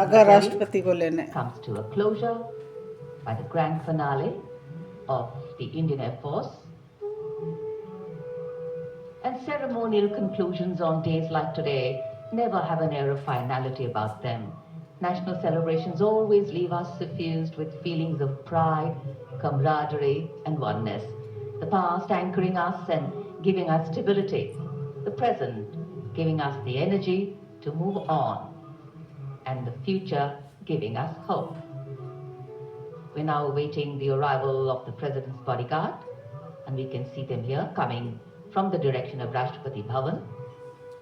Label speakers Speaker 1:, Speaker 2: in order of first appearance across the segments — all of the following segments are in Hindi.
Speaker 1: अगर राष्ट्रपति को लेने
Speaker 2: comes to a closure by the grand finale of the Indian Air Force. And ceremonial conclusions on days like today never have an air of finality about them. National celebrations always leave us suffused with feelings of pride, camaraderie, and oneness. The past anchoring us and giving us stability. The present giving us the energy to move on. And the future giving us hope. We're now awaiting the arrival of the President's bodyguard, and we can see them here coming from the direction of Rashtrapati Bhavan.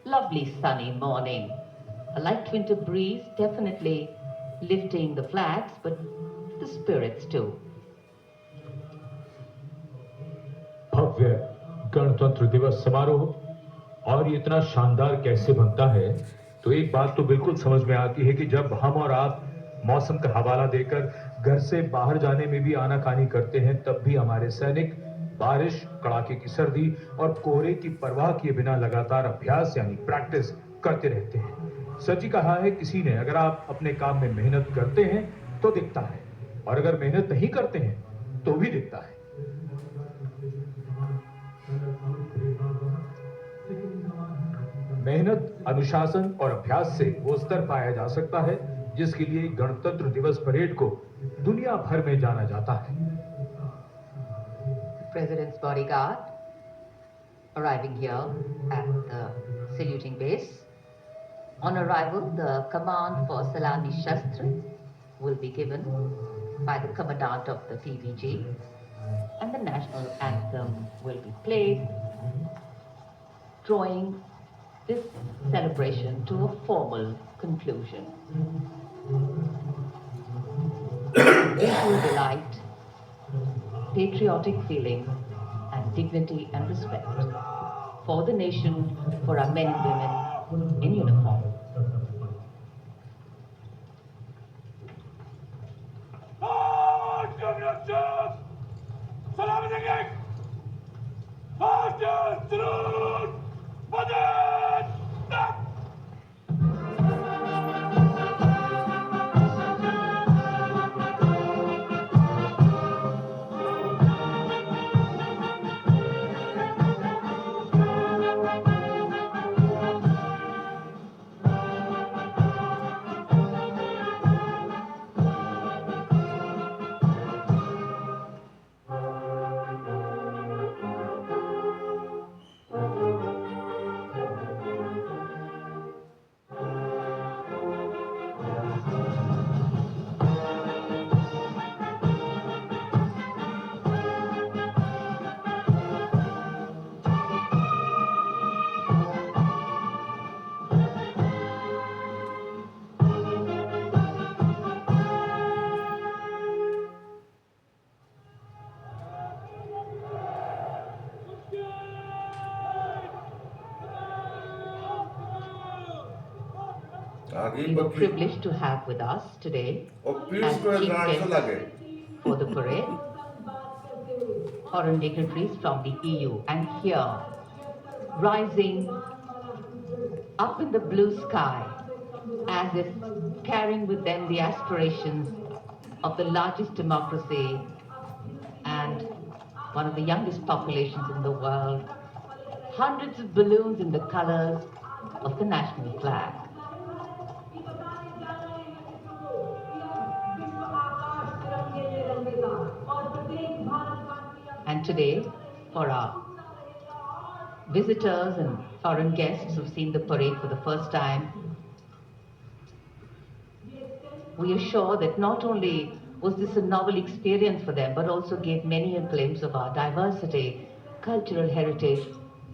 Speaker 2: Lovely sunny morning. A light winter breeze definitely lifting the flags, but the spirits too.
Speaker 3: भव्य गणतंत्र दिवस समारोह और ये इतना शानदार कैसे बनता है, तो एक बात तो बिल्कुल समझ में आती है कि जब हम और आप मौसम का हवाला देकर घर से बाहर जाने में भी आनाकानी करते हैं, तब भी हमारे सैनिक बारिश, कड़ाके की सर्दी और कोहरे की परवाह किए बिना लगातार अभ्यास यानी प्रैक्टिस करते रहते हैं। सच ही कहा है किसी ने, अगर आप अपने काम में मेहनत करते हैं तो दिखता है, और अगर मेहनत नहीं करते हैं तो भी दिखता है। मेहनत, अनुशासन और अभ्यास से वो स्तर पाया जा सकता है जिसके लिए गणतंत्र दिवस परेड को दुनिया भर में जाना जाता है।
Speaker 2: President's bodyguard arriving here at the saluting base. On arrival, the command for Salami Shastra will be given by the commandant of the TVG, and the national anthem will be played, drawing this celebration to a formal conclusion. Visual delight, patriotic feeling, and dignity and respect for the nation, for our men and women in uniform. We were privileged to have with us today as chief guests for the parade foreign dignitaries from the EU, and here, rising up in the blue sky, as if carrying with them the aspirations of the largest democracy and one of the youngest populations in the world, hundreds of balloons in the colors of the national flag. And today, for our visitors and foreign guests who've seen the parade for the first time, we are sure that not only was this a novel experience for them, but also gave many a glimpse of our diversity, cultural heritage,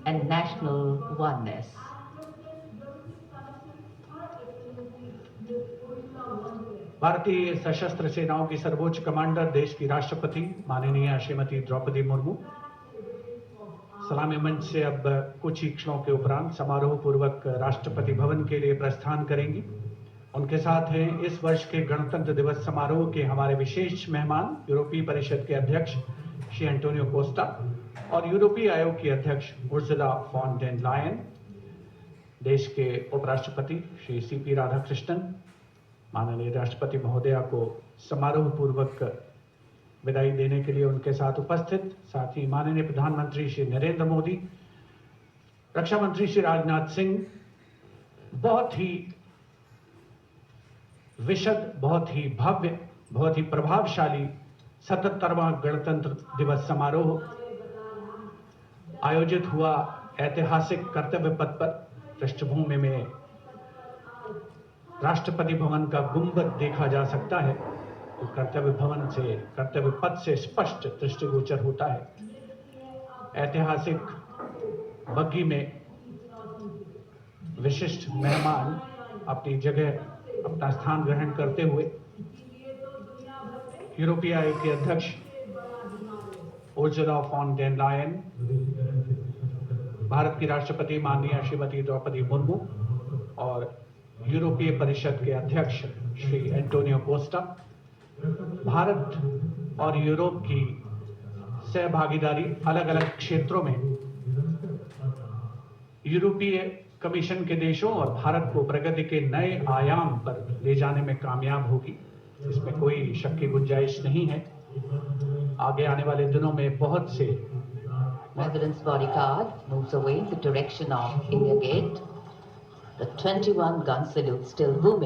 Speaker 2: and national oneness.
Speaker 4: भारतीय सशस्त्र सेनाओं की सर्वोच्च कमांडर, देश की राष्ट्रपति माननीय श्रीमती द्रौपदी मुर्मू सलामी मंच से अब कुछ ही क्षणों के उपरांत समारोह पूर्वक राष्ट्रपति भवन के लिए प्रस्थान करेंगी। उनके साथ हैं इस वर्ष के गणतंत्र दिवस समारोह के हमारे विशेष मेहमान, यूरोपीय परिषद के अध्यक्ष श्री एंटोनियो कोस्टा और यूरोपीय आयोग की अध्यक्ष उर्सुला फॉन डेर लायन, देश के उपराष्ट्रपति श्री सीपी राधाकृष्णन, माननीय राष्ट्रपति महोदया को समारोह पूर्वक विदाई देने के लिए उनके साथ उपस्थित, साथ ही माननीय प्रधानमंत्री श्री नरेंद्र मोदी, रक्षा मंत्री श्री राजनाथ सिंह, बहुत ही विशद, बहुत ही भव्य, बहुत ही प्रभावशाली 77वां गणतंत्र दिवस समारोह आयोजित हुआ। ऐतिहासिक कर्तव्य पथ पर पृष्ठभूमि में राष्ट्रपति भवन का गुंबद देखा जा सकता है, तो कर्तव्य पथ से स्पष्ट दृष्टिगोचर होता है। ऐतिहासिक बग्गी में विशिष्ट मेहमान अपनी जगह, अपना स्थान ग्रहण करते हुए यूरोपीय आयोग के अध्यक्ष Ursula von der Leyen, Bharat की राष्ट्रपति माननीय श्रीमती द्रौपदी मुर्मू और यूरोपीय परिषद के अध्यक्ष श्री एंटोनियो कोस्टा, भारत और यूरोप की सहभागीदारी अलग अलग क्षेत्रों में यूरोपीय कमीशन के देशों और भारत को प्रगति के नए आयाम पर ले जाने में कामयाब होगी, इसमें कोई शक की गुंजाइश नहीं है। आगे आने वाले दिनों में बहुत से
Speaker 2: President's bodyguard moves away in the direction of India Gate. The 21 gun salute still booming.